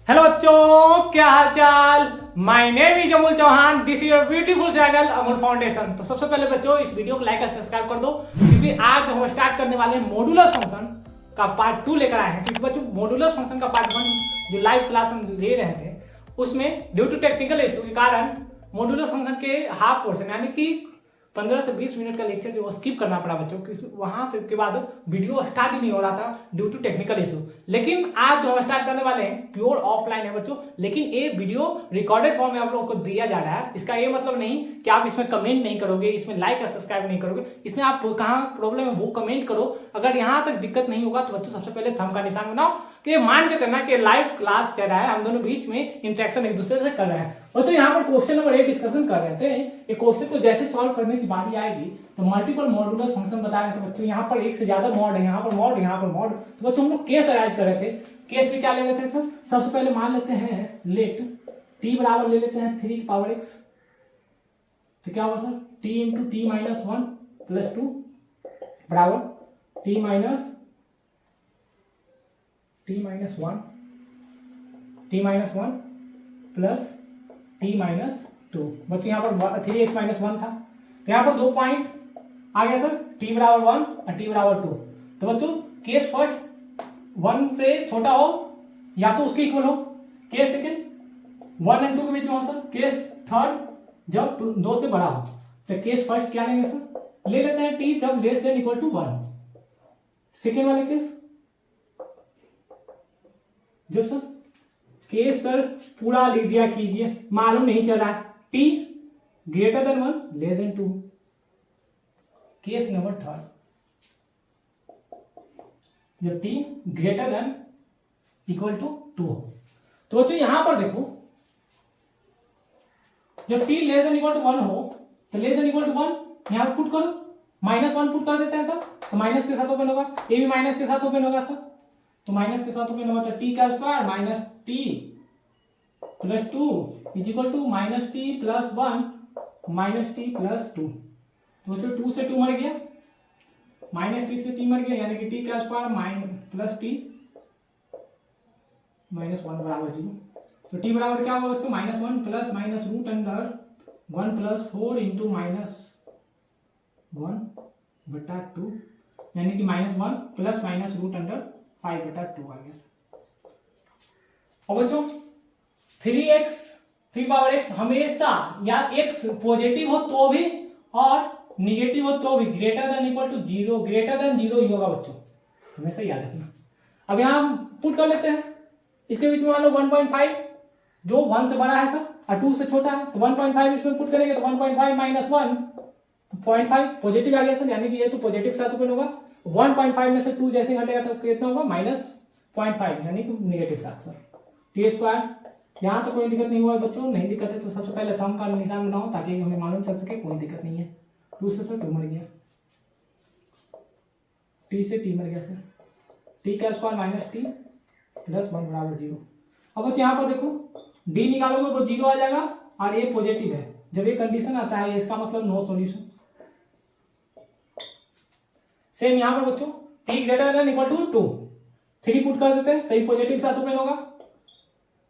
Hello बच्चों, क्या हाल चाल। My name is Amul Chauhan, this is your beautiful channel Amul foundation. तो सबसे पहले बच्चों इस वीडियो को लाइक और सब्सक्राइब कर दो, क्योंकि आज हम स्टार्ट करने वाले हैं मॉड्यूलस फंक्शन का पार्ट 2 लेकर आए हैं। क्योंकि बच्चों मॉड्यूलस फंक्शन का पार्ट 1 जो लाइव क्लास हम ले रहे थे उसमें ड्यू टू टेक्निकल इशू के कारण मॉड्यूलस फंक्शन के हाफ पोर्शन यानी कि 15 से 20 मिनट का लेक्चर जो वो स्किप करना पड़ा बच्चों, क्योंकि वहां से के बाद वीडियो स्टार्ट ही नहीं हो रहा था ड्यू टू टेक्निकल इशू। लेकिन आज जो हम स्टार्ट करने वाले हैं प्योर ऑफलाइन है बच्चों, लेकिन ये वीडियो रिकॉर्डेड फॉर्म में आप लोगों को दिया जा रहा है। इसका ये मतलब नहीं कि आप इसमें कमेंट नहीं करोगे, इसमें लाइक और सब्सक्राइब नहीं करोगे। इसमें आप कहाँ प्रॉब्लम है वो कमेंट करो। अगर यहाँ तक दिक्कत नहीं होगा तो बच्चों सबसे पहले थंब का निशान बनाओ कि मान के चलना कि लाइव क्लास चल रहा है, हम दोनों बीच में इंटरेक्शन एक दूसरे से कर रहे हैं। और तो यहाँ पर क्वेश्चन नंबर 8 डिस्कशन कर रहे थे। ये क्वेश्चन को जैसे सॉल्व करने की बारी आएगी तो मल्टीपल मॉड्यूलस फंक्शन बता रहे थे बच्चों। यहाँ पर एक से ज्यादा मॉड है, यहाँ पर मॉड, यहाँ पर मॉड। तो बच्चों हम लोग केस अराइज कर रहे थे। केस में क्या ले लेते हैं सर? सबसे पहले मान लेते हैं लेट टी बराबर ले लेते हैं 3 की पावर x। तो क्या होगा sir? t into T minus 1 plus 2 बराबर t minus 1 plus t minus 2। बच्चों यहाँ पर 3x माइनस 1 था, तो यहाँ पर 2 पॉइंट आ गया सर, t बराबर 1 और t बराबर 2। तो बच्चों केस फर्स्ट 1 से छोटा हो या तो उसके इक्वल हो, केस सेकेंड 1 और 2 के बीच में हो सर, केस थर्ड जब 2 से बड़ा हो। तो केस फर्स्ट क्या लेंगे सर? ले लेते हैं t जब less than equal to 1। Second वाले केस जब सर केस सर पूरा लिख दिया कीजिए, मालूम नहीं चल रहा है, t greater than 1 less than 2। Case number third जब t greater than equal to 2 हो। तो बच्चों यहां पर देखो जब t less than equal to 1 हो तो लेस देन इक्वल टू 1 यहां पर पुट करो, -1 पुट कर देते हैं सर, तो माइनस के साथ ओपन होगा, ये भी माइनस के साथ ओपन होगा सर, तो माइनस के साथ ओपन होगा तो t का square minus t plus 2 is equal to minus T plus 1 minus T plus 2। तो बच्चों 2 से 2 मर गया, माइनस टी से टी मर गया, यानी कि टी का स्क्वायर प्लस टी माइनस 1 बराबर 0। तो टी बराबर क्या होगा बच्चों? -1 plus minus root under 1 plus 4 into minus 1 बटा 2, यानी कि -1 प्लस माइनस रूट अंडर 5 बटा 2 आ गया। और बच्चों 3 पावर x हमेशा या x पॉजिटिव हो तो भी और निगेटिव हो तो भी greater than equal to 0, greater than 0 ही होगा बच्चों, हमेशा याद रखना। अब यहाँ हम पुट कर लेते हैं, इसके बीच में मान लो 1.5 जो 1 से बड़ा है सर और 2 से छोटा है, तो 1.5 इसमें पुट करेंगे तो 1.5 माइनस 1 0.5 पॉजिटिव आ गया सर, यानी कि ये तो पॉजिटिव के साथ ओपन होगा। 1.5 में से 2 जैसे घटेगा तो कितना होगा? -0.5 यानी कि निगेटिव साथ सर। टी स्क्वायर यहाँ तो कोई दिक्कत नहीं हुआ बच्चों, नहीं दिक्कत है तो सबसे पहले थंब का निशान बनाओ ताकि हमें मालूम चल सके कोई दिक्कत नहीं है। 2 से सर 2 मर गया, टी से टी मर गया सर, टी का स्क्वायर माइनस टी प्लस 1 बराबर 0। अब बच्चे यहाँ पर देखो डी निकालोगे वो 0 आ जाएगा और ये पॉजिटिव है। जब ये कंडीशन आता है इसका मतलब नो सॉल्यूशन। सेम यहाँ पर बच्चों t greater than equal to 2, 3 put कर देते हैं, सही पॉजिटिव साथ ओपन होगा,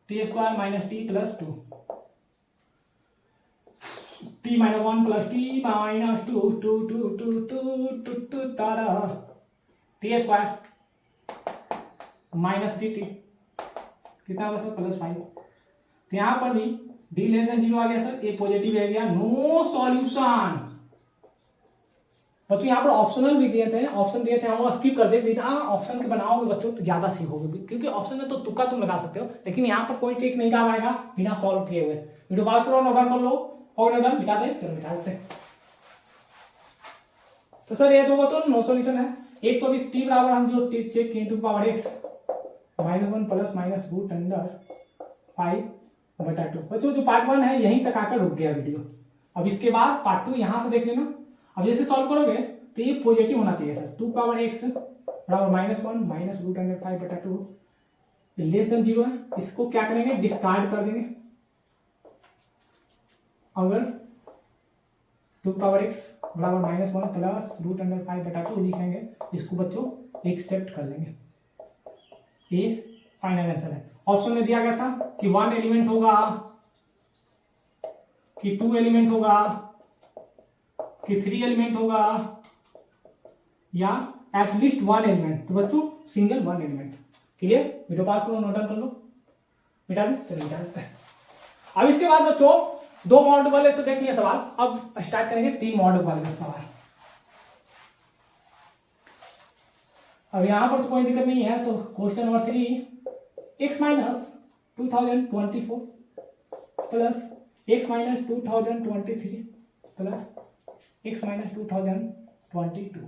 t square minus T plus 2 t minus 1 प्लस टी माइनस 2 2 2 2 2 2 2 तारा t square minus t t कितना होगा सर? +5। तो यहाँ पर भी डी लेस देन 0 आ गया सर, ए पॉजिटिव आ गया, नो सॉल्यूशन। बच्चों यहाँ पर ऑप्शनल भी दिए थे, ऑप्शन दिए थे हम स्किप कर दे। बिना ऑप्शन के बनाओगे बच्चों तो ज्यादा सीखोगे, क्योंकि ऑप्शन में तो तुक्का तुम लगा सकते हो, लेकिन यहाँ पर कोई ट्रिक नहीं काम आएगा बिना सॉल्व किए हुए। वीडियो पास करो, नोट डाउन कर लो, और डन मिटा दे, चलो मिटा देते। तो सर ये दो बच्चों नो सॉल्यूशन है। एक तो टी बराबर हम जो चेक किए 2 power x -1 plus minus root under 5 बटा 2। बच्चों जो पार्ट 1 है यहीं तक आकर रुक गया वीडियो। अब इसके बाद पार्ट 2 यहाँ से देख लेना। अब जैसे सॉल्व करोगे तो ये पॉजिटिव होना चाहिए सर, 2 पावर x बराबर -1 माइनस रूट अंडर 5 बटा 2 लेस देन 0 है। इसको क्या करेंगे? डिस्कार्ड कर देंगे। अगर 2 पावर x बराबर -1 प्लस रूट अंडर 5 बटा 2 लिखेंगे, इसको बच्चों एक्सेप्ट कर लेंगे। ये फाइनल आंसर है। ऑप्शन में दिया गया था कि 1 एलिमेंट होगा, कि 2 एलिमेंट होगा, कि 3 एलिमेंट होगा, या एटलीस्ट 1 एलिमेंट। तो बच्चों सिंगल 1 एलिमेंट। क्लियर? वीडियो पास करो, नोट डाउन कर लो। मिटा दे, चलो मिटा देते हैं। अब इसके बाद बच्चों 2 मॉडल वाले तो देख लिया सवाल, अब स्टार्ट करेंगे 3 मॉडल वाले सवाल। अब यहां पर तो कोई दिक्कत नहीं है, तो question number 3, x minus 2024 plus x minus 2023 plus x minus 2022,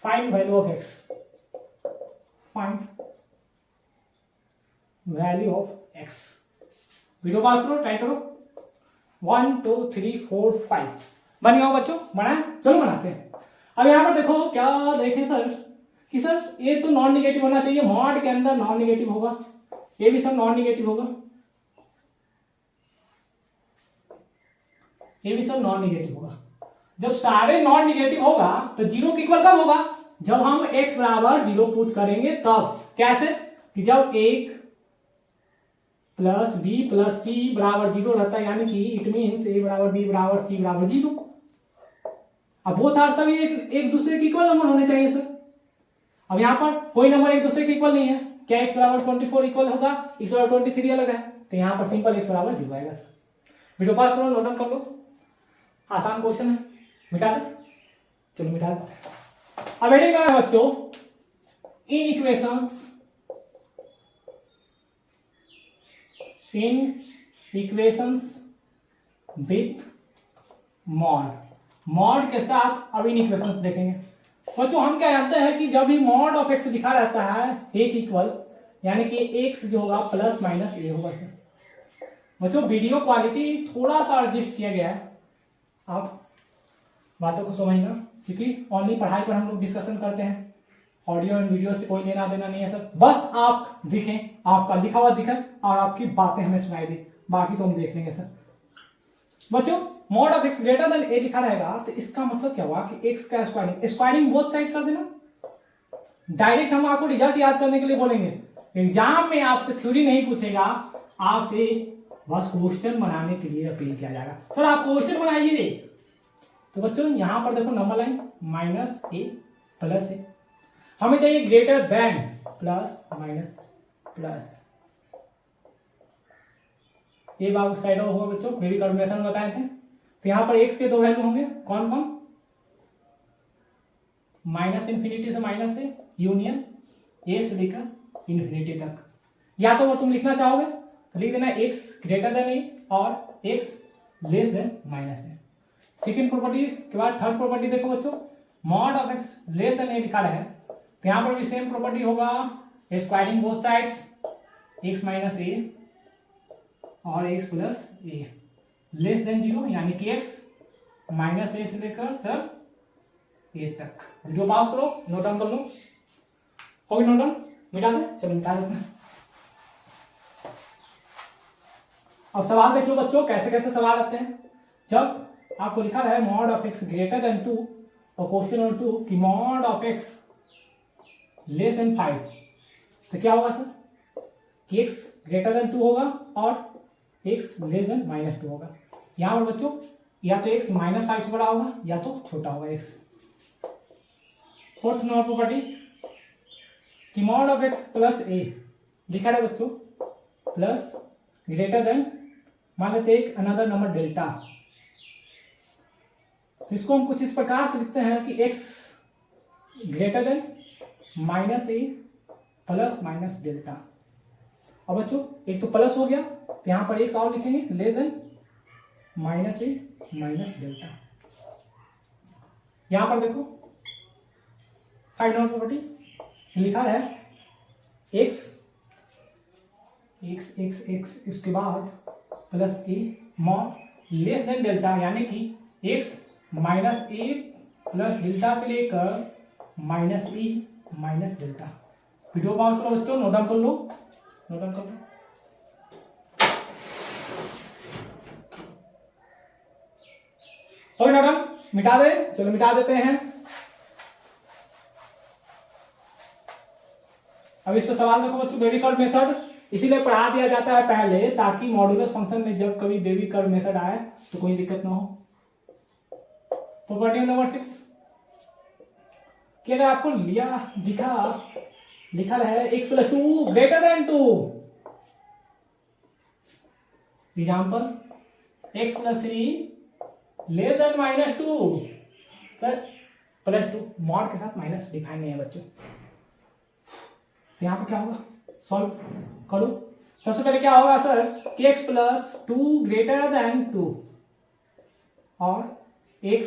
find value of x, find value of x। Video पास करो, ट्राई करो। 1 2 3 4 5 बन गया हो बच्चों? बना? चलो बनाते हैं। अब यहाँ पर देखो, क्या देखें सर कि सर ये तो नॉन निगेटिव होना चाहिए, मॉड के अंदर नॉन निगेटिव होगा, ये भी सब नॉन निगेटिव होगा, ये भी सब नॉन निगेटिव होगा। जब सारे नॉन निगेटिव होगा तो 0 के इक्वल कब होगा? जब हम x बराबर 0 पुट करेंगे तब। कैसे? कि जब 1 प्लस बी प्लस सी बराबर 0 रहता है, यानी कि इट मीन्स a बराबर b बराबर c बराबर 0। अब वो तार सभी एक दूसरे के इक्वल नंबर होने चाहिए सर। अब यहाँ पर कोई नंबर एक दूसरे के इक्वल नहीं है। क्या x बराबर 24 इक्वल होगा, x बराबर 23 अलग है, तो यहाँ पर सिंपल x बराबर 0 आएगा सर। वीडियो पास करो, नोट डाउन कर लो। आसान क्वेश्चन है, मिटा दे, चलो मिटा दे। अब हेडिंग है बच्चों, इन इक्वेशंस विथ मॉड। मॉड के साथ अब इन इक्वेशंस देखेंगे बच्चों। हम क्या जानते हैं कि जब भी मॉड ऑफ एक्स लिखा रहता है एक इक्वल, यानी कि एक्स जो होगा प्लस माइनस ए होगा सर। बच्चों वीडियो क्वालिटी थोड़ा सा एडजस्ट किया गया है, आप बातों को समझना, क्योंकि ओनली पढ़ाई पर हम लोग डिस्कशन करते हैं, ऑडियो एंड वीडियो से कोई लेना देना नहीं है सर। बस आप दिखें, आपका लिखा हुआ दिखे और आपकी बातें हमें सुनाई दी, बाकी तो हम देख लेंगे सर। बच्चों mod of x greater than a लिखा रहेगा तो इसका मतलब क्या हुआ कि एक्स का स्क्वायरिंग बोथ साइड कर देना। डायरेक्ट हम आपको रिजल्ट याद करने के लिए बोलेंगे, एग्जाम में आपसे थ्योरी नहीं पूछेगा, आपसे बस क्वेश्चन बनाने के लिए अपील किया जाएगा। सर आप क्वेश्चन बनाइए। तो बच्चों यहां पर देखो नंबर लाइन माइनस ए प्लस ए, हमें चाहिए greater than plus minus plus. ये बात साइड होगा बच्चों, बेबी कर्व मेथड में बताए थे। तो यहाँ पर x के 2 वैल्यू होंगे, कौन कौन? माइनस इन्फिनिटी से माइनस से यूनियन a से लेकर इन्फिनिटी तक। या तो वो तुम लिखना चाहोगे तो लिख देना x ग्रेटर देन a और x less than minus a. Second property के बाद थर्ड प्रॉपर्टी देखो बच्चों, mod of x less than a लिखा है तो यहाँ पर भी सेम प्रॉपर्टी होगा, squaring both sides x minus a और x plus a less than 0, यानी कि x माइनस ए से लेकर सर ए तक। वीडियो पास करो, नोट डाउन कर लो। हो गया नोट डाउन? मिटा दे, चलो मिटा देते हैं। अब सवाल देख लो बच्चों, कैसे कैसे सवाल आते हैं। जब आपको लिखा रहा है mod of x greater then 2 और क्वेश्चन नंबर 2 कि mod of x less than 5, तो क्या होगा सर कि x ग्रेटर देन 2 होगा और x लेस देन माइनस 2 होगा। यहां पर बच्चों या तो x माइनस 5 से बड़ा होगा या तो छोटा होगा x। फोर्थ नंबर प्रॉपर्टी कि mod of x plus a लिखा है बच्चों प्लस ग्रेटर देन, मान लेते एक अनदर नंबर डेल्टा, तो इसको हम कुछ इस प्रकार से लिखते हैं कि x ग्रेटर देन माइनस ए प्लस माइनस डेल्टा। अब बच्चों एक तो प्लस हो गया तो यहां पर एक और लिखेंगे लेस देन माइनस ए माइनस डेल्टा। यहां पर देखो फाइनल प्रॉपर्टी लिखा है x x x x इसके बाद plus A mod less than delta, यानी कि x माइनस ए प्लस डेल्टा से लेकर माइनस ए माइनस डेल्टा। वीडियो पास करो बच्चों, नोट डाउन कर लो, नोट डाउन कर लो। हो नोट डाउन? मिटा दे, चलो मिटा देते हैं। अब इस पर सवाल देखो बच्चों, बेबी कर्व मेथड इसीलिए पढ़ा दिया जाता है पहले, ताकि मॉड्यूलस फंक्शन में जब कभी बेबी कर्व मेथड आए तो कोई दिक्कत ना हो। प्रॉपर्टी नंबर 6 कि अगर आपको लिखा रहे x + 2 greater than 2, example x + 3 less than -2, sir +2 mod के साथ माइनस डिफाइन नहीं है बच्चों, तो यहाँ पर क्या होगा, सॉल्व करो। सबसे पहले क्या होगा सर कि x + 2 ग्रेटर देन 2 और x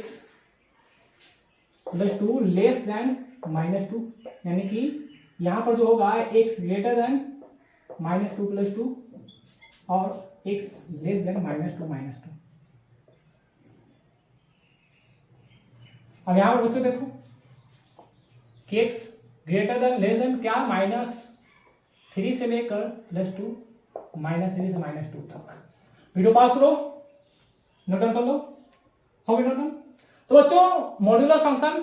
+ 2 लेस देन -2, यानी कि यहां पर जो होगा x ग्रेटर देन -2 + 2 और x लेस देन -2 अब यहां पर बच्चों देखो कि x greater than less than क्या -3 से लेकर +2 -3 से -2 तक। वीडियो पास करो, नोट कर लो, हो गया नोट। तो बच्चों मॉड्यूलस फंक्शन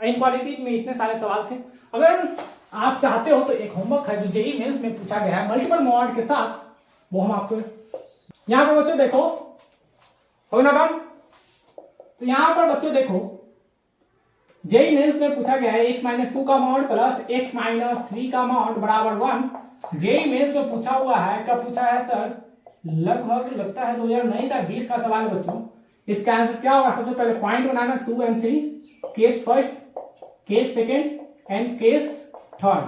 इनक्वालिटी में इतने सारे सवाल थे। अगर आप चाहते हो तो एक होमवर्क है जो जेईई मेंस में पूछा गया है मल्टीपल मॉड के साथ, वो हम आपको यहाँ पर बच्चों देखो, हो ना डन। तो यहाँ पर बच्चों देखो जेईई मेंस में पूछा गया है x - 2 का मॉड प्लस x - 3 का मॉड बराबर 1। जेईई मेंस में पूछा हुआ है, कब पूछा है सर, लगभग लगता है 2019-20 का सवाल है बच्चों। इसका आंसर क्या होगा, सबसे पहले पॉइंट बनाना 2 और 3, case first, case second and case third.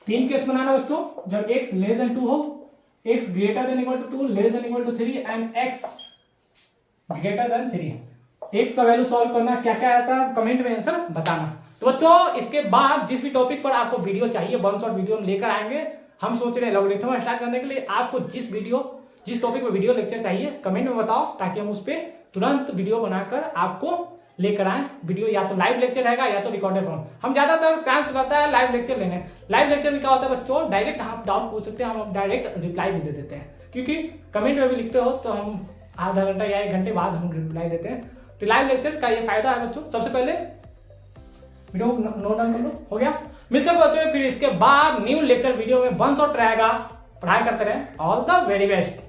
3 case बनाना बच्चों, जब x लेस देन 2 हो, x greater than equal to 2, less than equal to 3 and x greater than 3। x का वैल्यू सॉल्व करना, क्या क्या आता है कमेंट में आंसर बताना। तो बच्चों इसके बाद जिस भी टॉपिक पर आपको वीडियो चाहिए, वन शॉट वीडियो हम लेकर आएंगे। हम सोच रहे हैं लॉगरिथम स्टार्ट करने के लिए। आपको जिस टॉपिक पर वीडियो लेक्चर चाहिए कमेंट में बताओ, ताकि हम उस पर तुरंत वीडियो बनाकर आपको लेकर आए वीडियो। या तो लाइव लेक्चर रहेगा या तो रिकॉर्डेड फॉर्म। हम ज्यादातर चांस रहता है लाइव लेक्चर लेने। लाइव लेक्चर में क्या होता है बच्चों, डायरेक्ट आप डाउट पूछ सकते हैं, हम डायरेक्ट रिप्लाई भी दे देते हैं, क्योंकि कमेंट में भी लिखते हो तो हम आधा घंटा या 1 घंटे बाद हम रिप्लाई देते हैं। तो लाइव लेक्चर का ये फायदा है बच्चों। सबसे पहले वीडियो नोट डाउन कर लो, हो गया। मिलते हैं बच्चों फिर इसके बाद न्यू लेक्चर वीडियो में वन शॉट रहेगा। पढ़ाई करते रहे, ऑल द वेरी बेस्ट।